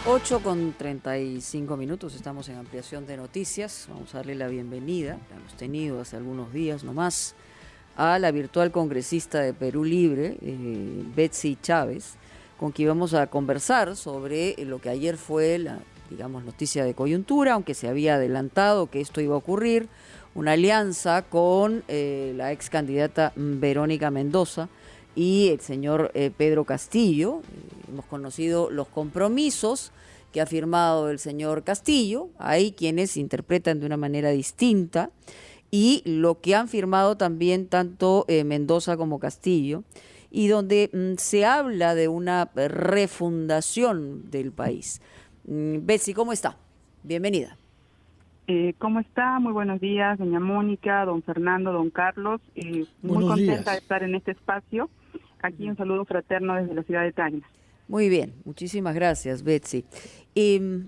8:35, estamos en ampliación de noticias. Vamos a darle la bienvenida, la hemos tenido hace algunos días nomás, a la virtual congresista de Perú Libre, Betsy Chávez, con quien vamos a conversar sobre lo que ayer fue la, noticia de coyuntura, aunque se había adelantado que esto iba a ocurrir, una alianza con la ex candidata Verónica Mendoza y el señor Pedro Castillo. Hemos conocido los compromisos que ha firmado el señor Castillo. Hay quienes interpretan de una manera distinta, y lo que han firmado también tanto Mendoza como Castillo, y donde se habla de una refundación del país. Betsy, ¿cómo está? Bienvenida. ¿Cómo está? Muy buenos días, doña Mónica, don Fernando, don Carlos. Muy contenta de estar en este espacio. Aquí un saludo fraterno desde la ciudad de Tacna. Muy bien, muchísimas gracias, Betsy.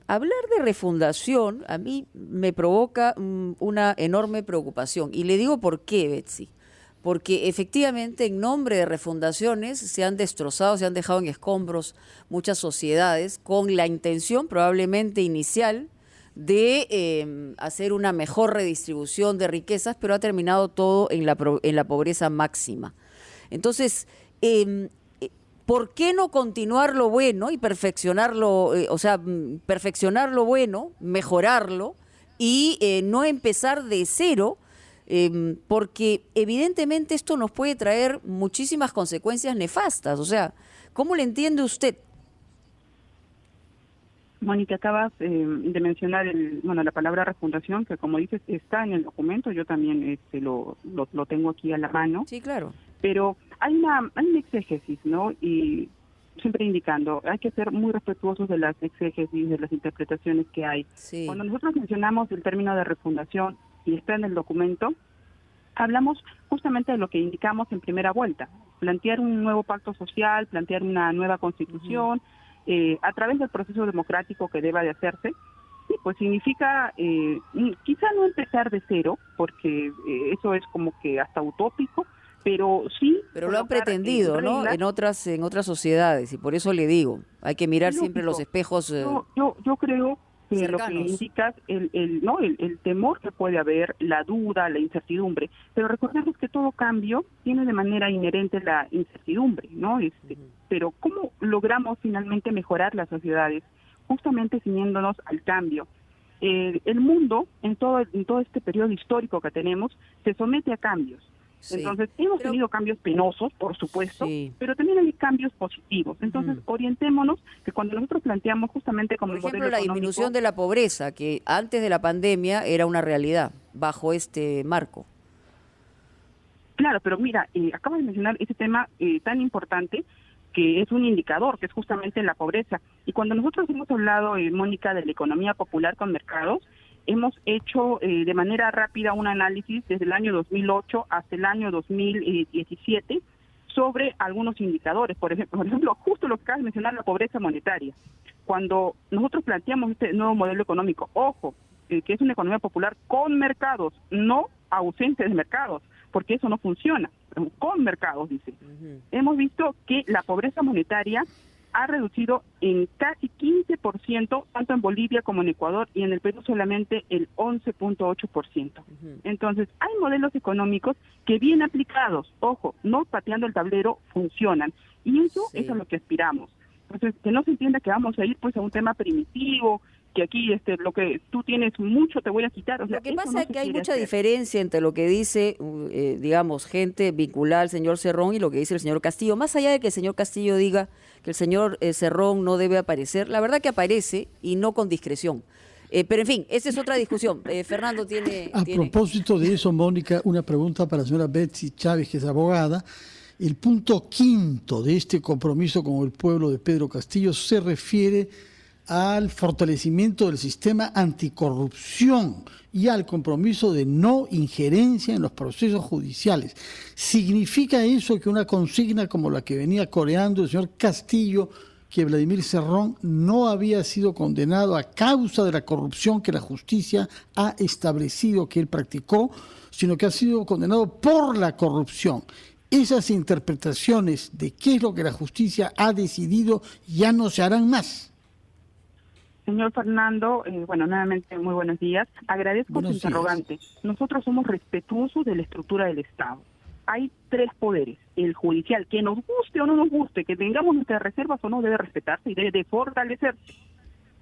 Hablar de refundación a mí me provoca una enorme preocupación, y le digo por qué, Betsy. Porque efectivamente en nombre de refundaciones se han destrozado, se han dejado en escombros muchas sociedades con la intención probablemente inicial de hacer una mejor redistribución de riquezas, pero ha terminado todo en la pobreza máxima. Entonces, ¿por qué no continuar lo bueno y perfeccionarlo, perfeccionar lo bueno, mejorarlo y no empezar de cero? Porque evidentemente esto nos puede traer muchísimas consecuencias nefastas. O sea, ¿cómo le entiende usted? Mónica, acabas de mencionar la palabra refundación, que como dices está en el documento. Yo también lo tengo aquí a la mano. Sí, claro. Pero hay una exégesis, ¿no? Y siempre indicando, hay que ser muy respetuosos de las exégesis, de las interpretaciones que hay. Sí. Cuando nosotros mencionamos el término de refundación, y está en el documento, hablamos justamente de lo que indicamos en primera vuelta: plantear un nuevo pacto social, plantear una nueva constitución, a través del proceso democrático que deba de hacerse. Y pues significa quizá no empezar de cero, porque eso es como que hasta utópico, pero sí. Pero lo han pretendido, ¿no? En otras sociedades, y por eso le digo, hay que mirar siempre los espejos. Yo creo que cercanos. Lo que indicas el temor que puede haber, la duda, la incertidumbre, pero recordemos que todo cambio tiene de manera inherente la incertidumbre, ¿no? Pero ¿cómo logramos finalmente mejorar las sociedades? Justamente ciñéndonos al cambio. El mundo, en todo este periodo histórico que tenemos, se somete a cambios. Sí. Entonces, hemos tenido cambios penosos, por supuesto, sí, pero también hay cambios positivos. Entonces, orientémonos que cuando nosotros planteamos justamente como por ejemplo, la disminución de la pobreza, que antes de la pandemia era una realidad, bajo este marco. Claro, pero mira, acabo de mencionar ese tema tan importante, que es un indicador, que es justamente la pobreza. Y cuando nosotros hemos hablado, Mónica, de la economía popular con mercados, hemos hecho de manera rápida un análisis desde el año 2008 hasta el año 2017 sobre algunos indicadores. Por ejemplo, justo lo que acabas de mencionar, la pobreza monetaria. Cuando nosotros planteamos este nuevo modelo económico, ojo, que es una economía popular con mercados, no ausente de mercados, porque eso no funciona, con mercados, dice. Hemos visto que la pobreza monetaria ha reducido en casi 15%, tanto en Bolivia como en Ecuador, y en el Perú solamente el 11.8%. Entonces, hay modelos económicos que bien aplicados, ojo, no pateando el tablero, funcionan. Y eso es a lo que aspiramos. Entonces, que no se entienda que vamos a ir pues a un tema primitivo, que aquí lo que tú tienes mucho te voy a quitar. O sea, lo que pasa es que hay mucha diferencia entre lo que dice, gente vinculada al señor Cerrón y lo que dice el señor Castillo. Más allá de que el señor Castillo diga que el señor Cerrón no debe aparecer, la verdad que aparece, y no con discreción. Pero en fin, esa es otra discusión. Fernando tiene... propósito de eso, Mónica, una pregunta para la señora Betsy Chávez, que es abogada. El punto 5 de este compromiso con el pueblo de Pedro Castillo se refiere al fortalecimiento del sistema anticorrupción y al compromiso de no injerencia en los procesos judiciales. ¿Significa eso que una consigna como la que venía coreando el señor Castillo, que Vladimir Cerrón no había sido condenado a causa de la corrupción que la justicia ha establecido que él practicó, sino que ha sido condenado por la corrupción? Esas interpretaciones de qué es lo que la justicia ha decidido ya no se harán más. Señor Fernando, nuevamente muy buenos días. Agradezco su interrogante. Nosotros somos respetuosos de la estructura del Estado. Hay tres poderes. El judicial, que nos guste o no nos guste, que tengamos nuestras reservas o no, debe respetarse y debe de fortalecerse.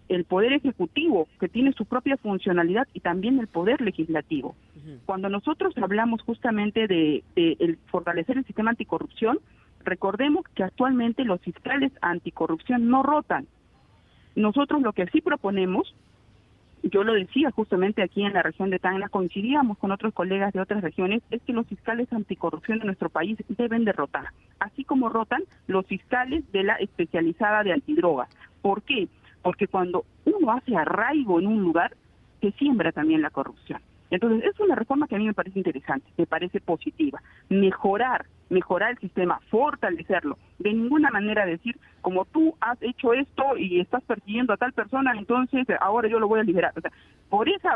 El poder ejecutivo, que tiene su propia funcionalidad, y también el poder legislativo. Cuando nosotros hablamos justamente de el fortalecer el sistema anticorrupción, recordemos que actualmente los fiscales anticorrupción no rotan. Nosotros lo que sí proponemos, yo lo decía justamente aquí en la región de Tacna, coincidíamos con otros colegas de otras regiones, es que los fiscales anticorrupción de nuestro país deben de rotar, así como rotan los fiscales de la especializada de antidrogas. ¿Por qué? Porque cuando uno hace arraigo en un lugar, se siembra también la corrupción. Entonces, es una reforma que a mí me parece interesante, me parece positiva. Mejorar el sistema, fortalecerlo. De ninguna manera decir, como tú has hecho esto y estás persiguiendo a tal persona, entonces ahora yo lo voy a liberar. O sea,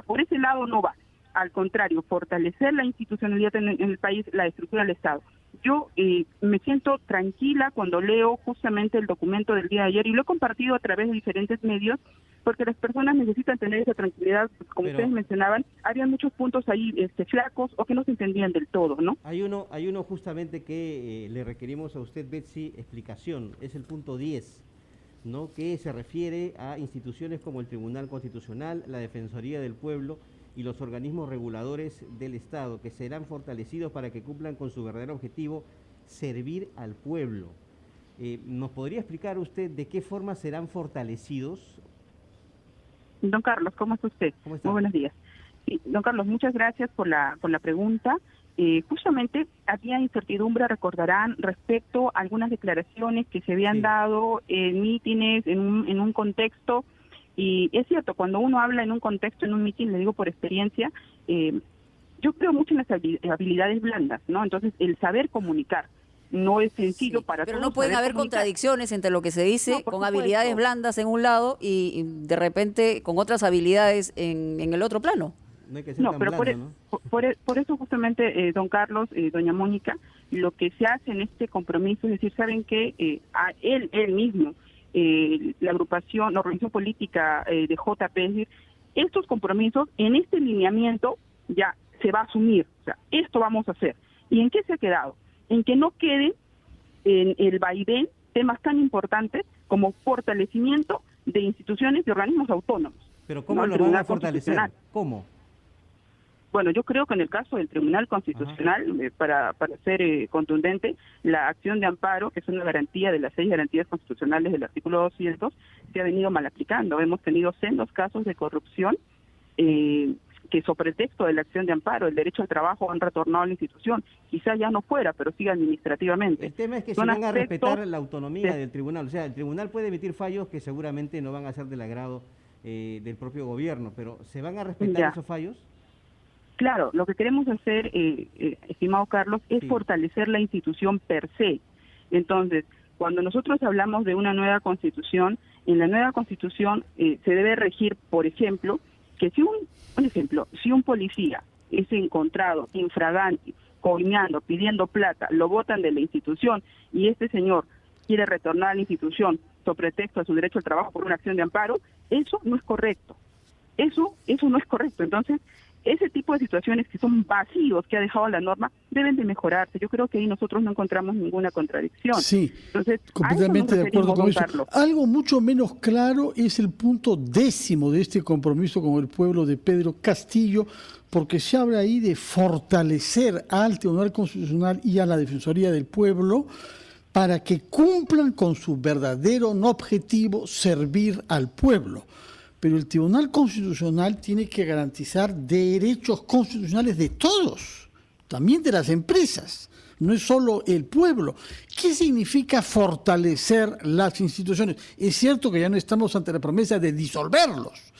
por ese lado no va. Al contrario, fortalecer la institucionalidad en el país, la estructura del Estado. Yo me siento tranquila cuando leo justamente el documento del día de ayer, y lo he compartido a través de diferentes medios, porque las personas necesitan tener esa tranquilidad. Como ustedes mencionaban, había muchos puntos ahí flacos o que no se entendían del todo, ¿no? Hay uno justamente que le requerimos a usted, Betsy, explicación. Es el punto 10, ¿no? Que se refiere a instituciones como el Tribunal Constitucional, la Defensoría del Pueblo y los organismos reguladores del Estado, que serán fortalecidos para que cumplan con su verdadero objetivo, servir al pueblo. ¿Nos podría explicar usted de qué forma serán fortalecidos? Don Carlos, ¿cómo está usted? ¿Cómo está? Muy buenos días. Sí, don Carlos, muchas gracias por la pregunta. Justamente había incertidumbre, recordarán, respecto a algunas declaraciones que se habían dado en mítines, en un contexto. Y es cierto, cuando uno habla en un contexto, en un mitin, le digo por experiencia, yo creo mucho en las habilidades blandas, ¿no? Entonces, el saber comunicar no es sencillo para todos. Pero no pueden haber contradicciones entre lo que se dice con habilidades blandas en un lado y de repente con otras habilidades en el otro plano. No hay que ser tan blando, ¿no? Por eso justamente, don Carlos, doña Mónica, lo que se hace en este compromiso es decir, ¿saben qué? A él mismo, la agrupación, la organización política de JP, es decir, estos compromisos en este lineamiento ya se va a asumir, o sea, esto vamos a hacer. ¿Y en qué se ha quedado? En que no quede en el vaivén temas tan importantes como fortalecimiento de instituciones y organismos autónomos. Pero ¿cómo lo van a fortalecer? ¿Cómo? Bueno, yo creo que en el caso del Tribunal Constitucional, para ser contundente, la acción de amparo, que es una garantía de las 6 garantías constitucionales del artículo 200, se ha venido mal aplicando. Hemos tenido sendos casos de corrupción que sobre pretexto de la acción de amparo, el derecho al trabajo, han retornado a la institución. Quizá ya no fuera, pero sigue administrativamente. El tema es que si van a respetar la autonomía del tribunal. O sea, el tribunal puede emitir fallos que seguramente no van a ser del agrado del propio gobierno, pero ¿se van a respetar esos fallos? Claro, lo que queremos hacer, estimado Carlos, es fortalecer la institución per se. Entonces, cuando nosotros hablamos de una nueva constitución, en la nueva constitución se debe regir, por ejemplo, que si un policía es encontrado infragante, coimeando, pidiendo plata, lo botan de la institución y este señor quiere retornar a la institución sobre pretexto a su derecho al trabajo por una acción de amparo, eso no es correcto. Eso no es correcto. Entonces, ese tipo de situaciones que son vacíos que ha dejado la norma deben de mejorarse. Yo creo que ahí nosotros no encontramos ninguna contradicción. Sí, entonces, completamente de acuerdo con eso. Algo mucho menos claro es el punto 10 de este compromiso con el pueblo de Pedro Castillo, porque se habla ahí de fortalecer al Tribunal Constitucional y a la Defensoría del Pueblo para que cumplan con su verdadero objetivo, servir al pueblo. Pero el Tribunal Constitucional tiene que garantizar derechos constitucionales de todos, también de las empresas, no es solo el pueblo. ¿Qué significa fortalecer las instituciones? Es cierto que ya no estamos ante la promesa de disolverlos,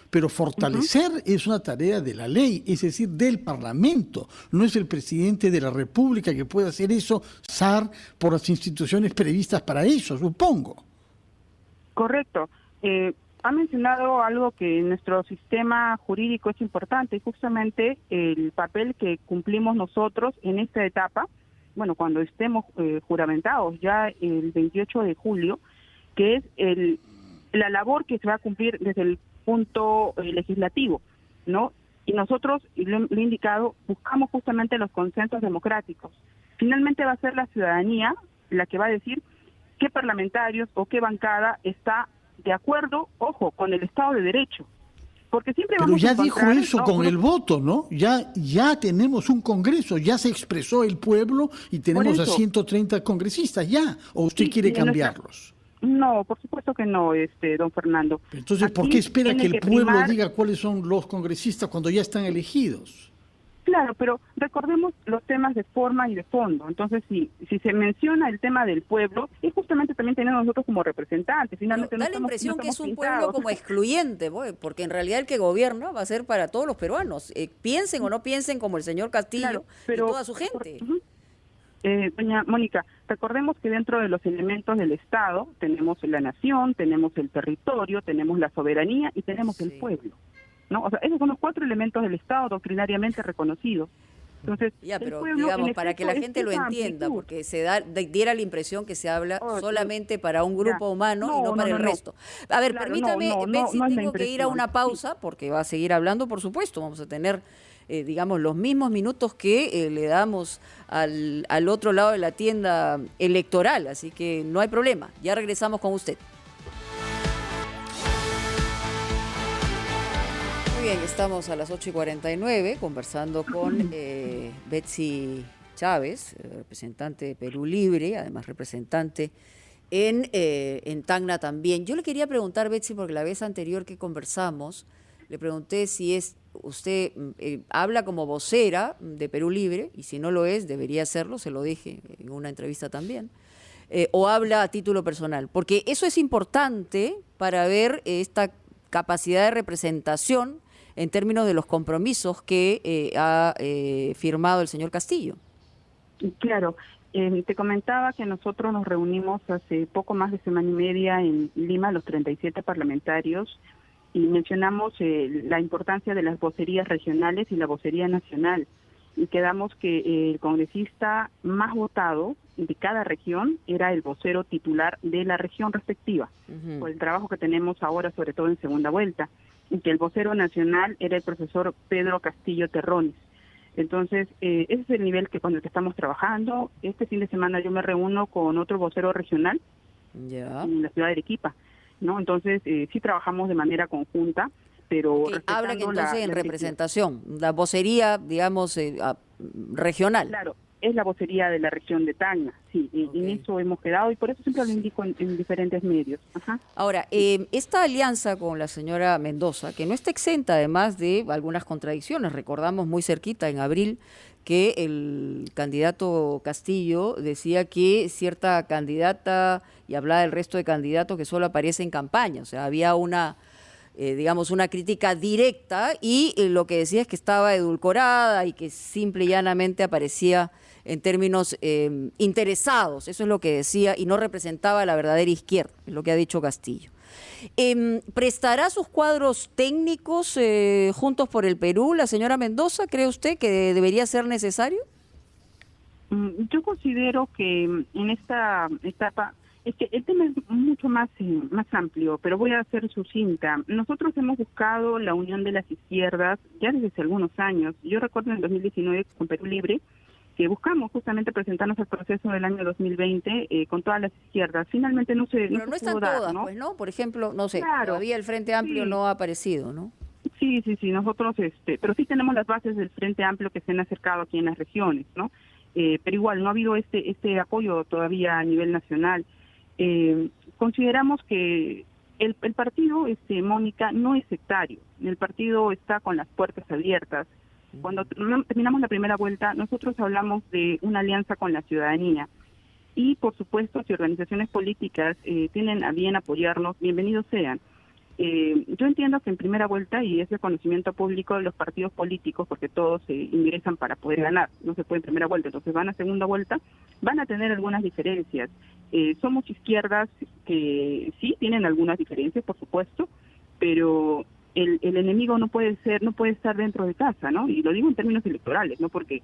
pero fortalecer es una tarea de la ley, es decir, del Parlamento. No es el presidente de la República que puede hacer eso, por las instituciones previstas para eso, supongo. Correcto. Ha mencionado algo que en nuestro sistema jurídico es importante, justamente el papel que cumplimos nosotros en esta etapa, bueno, cuando estemos juramentados ya el 28 de julio, que es el la labor que se va a cumplir desde el punto legislativo, ¿no? Y nosotros, y lo he indicado, buscamos justamente los consensos democráticos. Finalmente va a ser la ciudadanía la que va a decir qué parlamentarios o qué bancada está de acuerdo, ojo, con el Estado de Derecho. Porque siempre Pero vamos ya a encontrar, dijo eso ¿no?, con el voto, ¿no? Ya tenemos un Congreso, ya se expresó el pueblo y tenemos a eso. 130 congresistas ya. ¿O usted Sí, quiere y en nuestra- cambiarlos? No, por supuesto que no, don Fernando. Entonces, ¿por Aquí qué espera tiene que el pueblo primar. diga cuáles son los congresistas cuando ya están elegidos? Claro, pero recordemos los temas de forma y de fondo. Entonces, si se menciona el tema del pueblo, es justamente también tenemos nosotros como representantes. Finalmente Da la impresión que es un pueblo como excluyente, porque en realidad el que gobierna va a ser para todos los peruanos, piensen o no piensen como el señor Castillo, Claro, pero y toda su gente. Doña Mónica, recordemos que dentro de los elementos del Estado tenemos la nación, tenemos el territorio, tenemos la soberanía y tenemos el pueblo, ¿no? O sea, esos son los 4 elementos del Estado doctrinariamente reconocidos. Entonces, ya, pero pueblo, digamos, en para que la efecto, gente es lo esa entienda, amplitud. porque diera la impresión que se habla solamente para un grupo Ya. humano y no No, para no, el no. resto. A ver, Claro, permítame, no Betsy, es la tengo que ir a una impresión. pausa, porque va a seguir hablando, por supuesto, vamos a tener, digamos, los mismos minutos que le damos al otro lado de la tienda electoral, así que no hay problema, ya regresamos con usted. Muy bien, estamos a las 8:49 conversando con Betsy Chávez, representante de Perú Libre, además representante en Tacna también. Yo le quería preguntar, Betsy, porque la vez anterior que conversamos, le pregunté si usted habla como vocera de Perú Libre, y si no lo es, debería serlo, se lo dije en una entrevista también, o habla a título personal, porque eso es importante para ver esta capacidad de representación en términos de los compromisos que ha firmado el señor Castillo. Claro, te comentaba que nosotros nos reunimos hace poco más de semana y media en Lima, los 37 parlamentarios, y mencionamos la importancia de las vocerías regionales y la vocería nacional, y quedamos que el congresista más votado de cada región era el vocero titular de la región respectiva, por el trabajo que tenemos ahora, sobre todo en segunda vuelta, y que el vocero nacional era el profesor Pedro Castillo Terrones. Entonces, ese es el nivel con el que estamos trabajando. Este fin de semana yo me reúno con otro vocero regional en la ciudad de Arequipa, ¿no? Entonces, sí trabajamos de manera conjunta, pero habla que entonces en representación, la vocería, digamos, regional. Claro, es la vocería de la región de Tacna, sí, en eso hemos quedado y por eso siempre lo indico en diferentes medios. Ajá. Ahora, esta alianza con la señora Mendoza, que no está exenta además de algunas contradicciones, recordamos muy cerquita en abril que el candidato Castillo decía que cierta candidata, y hablaba del resto de candidatos, que solo aparece en campaña, o sea, había una digamos, una crítica directa y lo que decía es que estaba edulcorada y que simple y llanamente aparecía en términos interesados, eso es lo que decía, y no representaba a la verdadera izquierda, es lo que ha dicho Castillo. ¿Prestará sus cuadros técnicos Juntos por el Perú la señora Mendoza? ¿Cree usted que debería ser necesario? Yo considero que en esta etapa, es que el tema es mucho más amplio, pero voy a ser sucinta. Nosotros hemos buscado la unión de las izquierdas ya desde hace algunos años. Yo recuerdo en el 2019 con Perú Libre que buscamos justamente presentarnos al proceso del año 2020 con todas las izquierdas. Finalmente no se Pero no están pudo dar, todas, ¿no? Pues, ¿no? Por ejemplo, no sé, Claro, todavía el Frente Amplio sí. no ha aparecido, ¿no? Sí, nosotros, pero sí tenemos las bases del Frente Amplio que se han acercado aquí en las regiones, ¿no? Pero igual no ha habido este apoyo todavía a nivel nacional. Consideramos que el partido, Mónica, no es sectario. El partido está con las puertas abiertas. Cuando terminamos la primera vuelta, nosotros hablamos de una alianza con la ciudadanía. Y, por supuesto, si organizaciones políticas tienen a bien apoyarnos, bienvenidos sean. Yo entiendo que en primera vuelta, y es de conocimiento público de los partidos políticos, porque todos ingresan para poder ganar, no se puede en primera vuelta, entonces van a segunda vuelta, van a tener algunas diferencias. Somos izquierdas que sí tienen algunas diferencias, por supuesto, pero el enemigo no puede estar dentro de casa, ¿no? Y lo digo en términos electorales, ¿no? Porque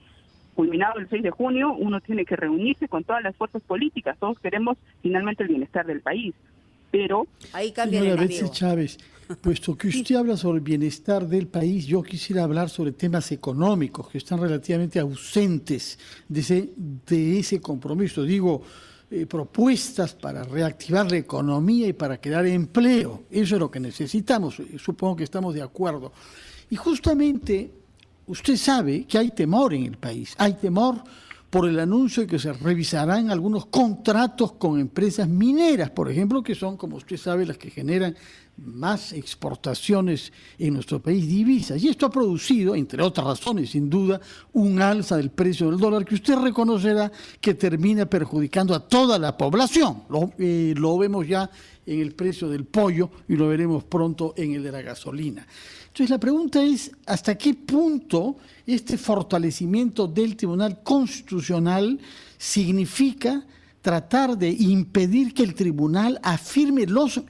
culminado el 6 de junio, uno tiene que reunirse con todas las fuerzas políticas, todos queremos finalmente el bienestar del país. pero Ahí cambia el Señora enemigo. Betsy Chávez, puesto que usted habla sobre el bienestar del país, yo quisiera hablar sobre temas económicos que están relativamente ausentes de ese compromiso. Digo, propuestas para reactivar la economía y para crear empleo. Eso es lo que necesitamos. Supongo que estamos de acuerdo. Y justamente usted sabe que hay temor en el país. Hay temor por el anuncio de que se revisarán algunos contratos con empresas mineras, por ejemplo, que son, como usted sabe, las que generan más exportaciones en nuestro país, divisas. Y esto ha producido, entre otras razones, sin duda, un alza del precio del dólar que usted reconocerá que termina perjudicando a toda la población. Lo vemos ya en el precio del pollo y lo veremos pronto en el de la gasolina. Entonces la pregunta es, ¿hasta qué punto este fortalecimiento del Tribunal Constitucional significa tratar de impedir que el tribunal afirme los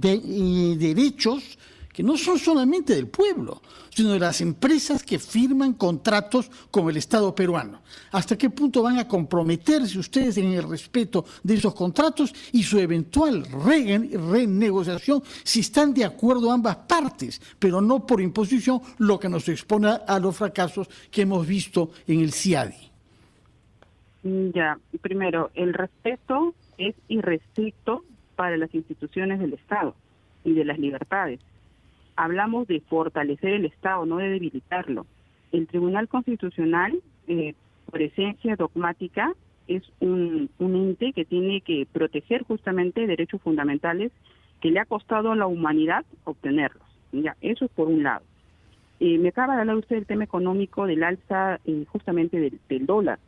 derechos que no son solamente del pueblo, sino de las empresas que firman contratos con el Estado peruano? ¿Hasta qué punto van a comprometerse ustedes en el respeto de esos contratos y su eventual renegociación si están de acuerdo ambas partes, pero no por imposición, lo que nos expone a los fracasos que hemos visto en el CIADI? ya, primero, el respeto es irrestricto para las instituciones del Estado y de las libertades. Hablamos de fortalecer el Estado, no de debilitarlo. El Tribunal Constitucional, por esencia dogmática, es un ente que tiene que proteger justamente derechos fundamentales que le ha costado a la humanidad obtenerlos. Ya, eso es por un lado. Me acaba de hablar usted del tema económico, del alza justamente del dólar.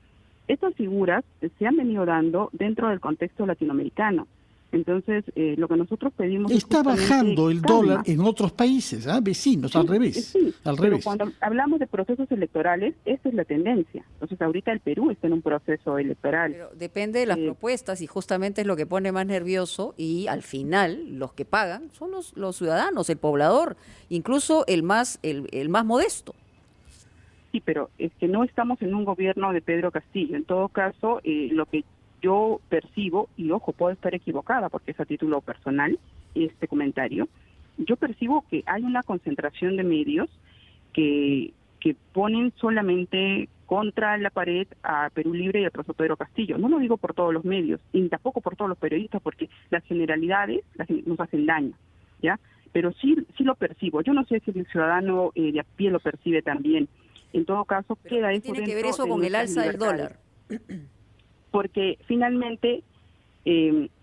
Estas figuras se han venido dando dentro del contexto latinoamericano. Entonces, lo que nosotros pedimos está es bajando el dólar en otros países, vecinos, sí, al revés. Sí, al pero revés. cuando hablamos de procesos electorales, esta es la tendencia. Entonces, ahorita el Perú está en un proceso electoral. Pero depende de las propuestas y justamente es lo que pone más nervioso y al final los que pagan son los ciudadanos, el poblador, incluso el más modesto. Sí, pero es que no estamos en un gobierno de Pedro Castillo. En todo caso, lo que yo percibo, y ojo, puedo estar equivocada porque es a título personal este comentario, yo percibo que hay una concentración de medios que ponen solamente contra la pared a Perú Libre y al profesor Pedro Castillo. No lo digo por todos los medios, y tampoco por todos los periodistas, porque las generalidades nos hacen daño, ¿ya? Pero sí lo percibo. Yo no sé si el ciudadano de a pie lo percibe también. En todo caso, pero queda eso tiene dentro que ver eso de con el nuestras alza del libertades. dólar. Porque finalmente,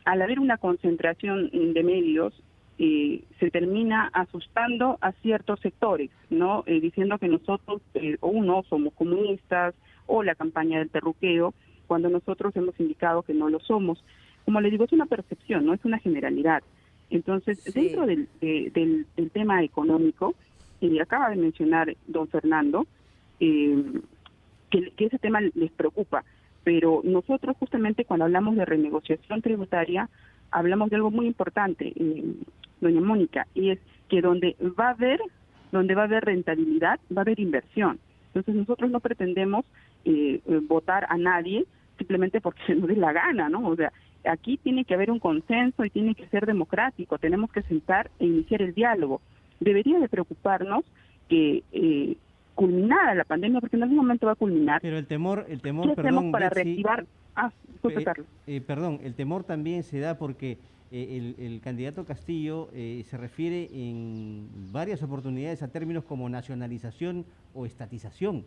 al haber una concentración de medios, se termina asustando a ciertos sectores, ¿no? Diciendo que nosotros, o somos comunistas, o la campaña del terruqueo, cuando nosotros hemos indicado que no lo somos. Como le digo, es una percepción, no es una generalidad. Entonces, sí, dentro del tema económico, acaba de mencionar don Fernando, que ese tema les preocupa, pero nosotros justamente cuando hablamos de renegociación tributaria, hablamos de algo muy importante, doña Mónica, y es que donde va a haber rentabilidad, va a haber inversión. Entonces nosotros no pretendemos votar a nadie simplemente porque se nos dé la gana, ¿no? O sea, aquí tiene que haber un consenso y tiene que ser democrático, tenemos que sentar e iniciar el diálogo. Debería de preocuparnos que culminada la pandemia, porque en algún momento va a culminar. Pero el temor, ¿Qué hacemos para Betsy, reactivar? Disculpe, Carlos. Perdón, el temor también se da porque el candidato Castillo se refiere en varias oportunidades a términos como nacionalización o estatización.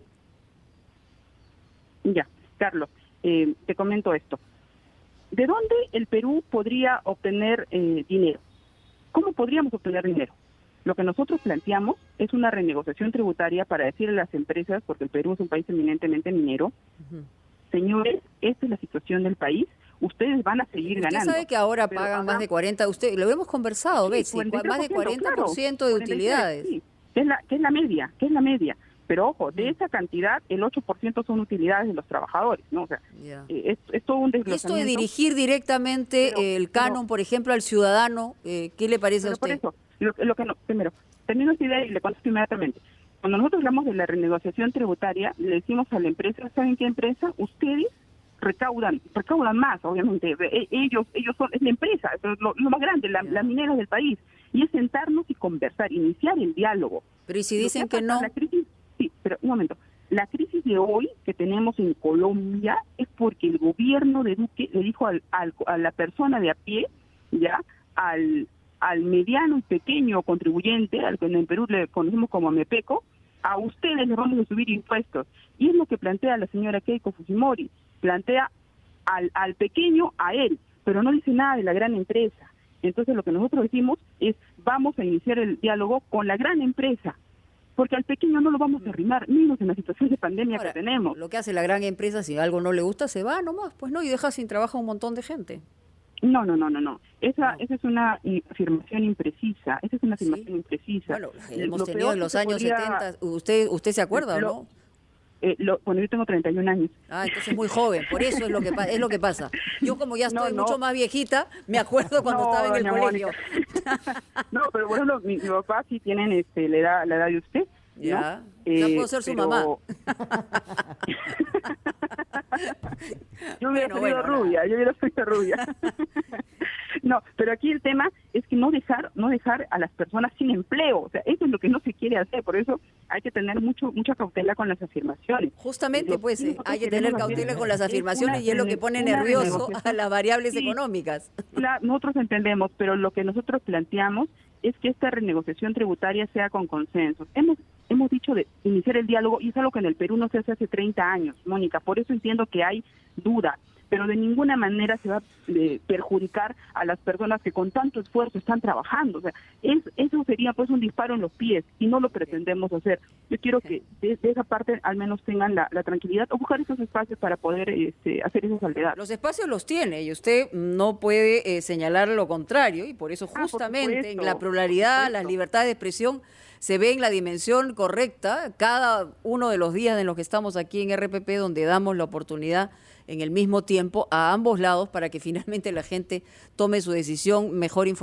Ya, Carlos, te comento esto. ¿De dónde el Perú podría obtener dinero? ¿Cómo podríamos obtener dinero? Lo que nosotros planteamos es una renegociación tributaria para decirle a las empresas, porque el Perú es un país eminentemente minero, señores, esta es la situación del país, ustedes van a seguir ganando. Usted sabe que ahora pero pagan más de 40, lo hemos conversado, Betsy, más de 40% claro, de utilidades. Sí, que es la media. Pero ojo, de esa cantidad, el 8% son utilidades de los trabajadores, ¿no? O sea, es todo un desglosamiento. Esto de dirigir directamente el canon, por ejemplo, al ciudadano, ¿qué le parece a usted? Por eso, lo que no, primero, termino esta idea y le contesto inmediatamente. Cuando nosotros hablamos de la renegociación tributaria, le decimos a la empresa, ¿saben qué empresa? Ustedes recaudan más, obviamente. Ellos son, es la empresa, es lo más grande, la minera del país. Y es sentarnos y conversar, iniciar el diálogo. Pero ¿y si dicen que no? La crisis, sí, pero un momento. La crisis de hoy que tenemos en Colombia es porque el gobierno de Duque le dijo a la persona de a pie, ya, al mediano y pequeño contribuyente, al que en Perú le conocemos como AMEPECO, a ustedes les vamos a subir impuestos. Y es lo que plantea la señora Keiko Fujimori. Plantea al pequeño a él, pero no dice nada de la gran empresa. Entonces lo que nosotros decimos es, vamos a iniciar el diálogo con la gran empresa, porque al pequeño no lo vamos a arrimar, menos en la situación de pandemia Ahora, que tenemos. Lo que hace la gran empresa, si algo no le gusta, se va nomás, pues no, y deja sin trabajo a un montón de gente. No. Esa es una afirmación imprecisa. Esa es una afirmación imprecisa. Bueno, hemos tenido en los años 70, ¿usted se acuerda o no? Bueno, yo tengo 31 años. Ah, entonces muy joven, por eso es lo que pasa. Yo como ya estoy mucho más viejita, me acuerdo cuando estaba en el colegio. No, pero por ejemplo, mi papá sí tienen la edad de usted. Ya, ¿no? ya puedo ser su mamá. Yo hubiera sido rubia. No, pero aquí el tema es que no dejar a las personas sin empleo. O sea, eso es lo que no se quiere hacer. Por eso hay que tener mucha cautela con las afirmaciones. Justamente, pues, hay que tener cautela con las afirmaciones y es lo que pone nervioso a las variables económicas. Nosotros entendemos, pero lo que nosotros planteamos es que esta renegociación tributaria sea con consenso. Hemos dicho de iniciar el diálogo y es algo que en el Perú no se hace hace 30 años, Mónica. Por eso entiendo que hay duda, pero de ninguna manera se va a perjudicar a las personas que con tanto esfuerzo están trabajando. O sea, eso sería pues un disparo en los pies y no lo pretendemos hacer. Yo quiero que de esa parte al menos tengan la tranquilidad o buscar esos espacios para poder hacer esa salvedad. Los espacios los tiene y usted no puede señalar lo contrario y por eso justamente en la pluralidad, las libertades de expresión se ve en la dimensión correcta cada uno de los días en los que estamos aquí en RPP, donde damos la oportunidad en el mismo tiempo a ambos lados para que finalmente la gente tome su decisión mejor informada.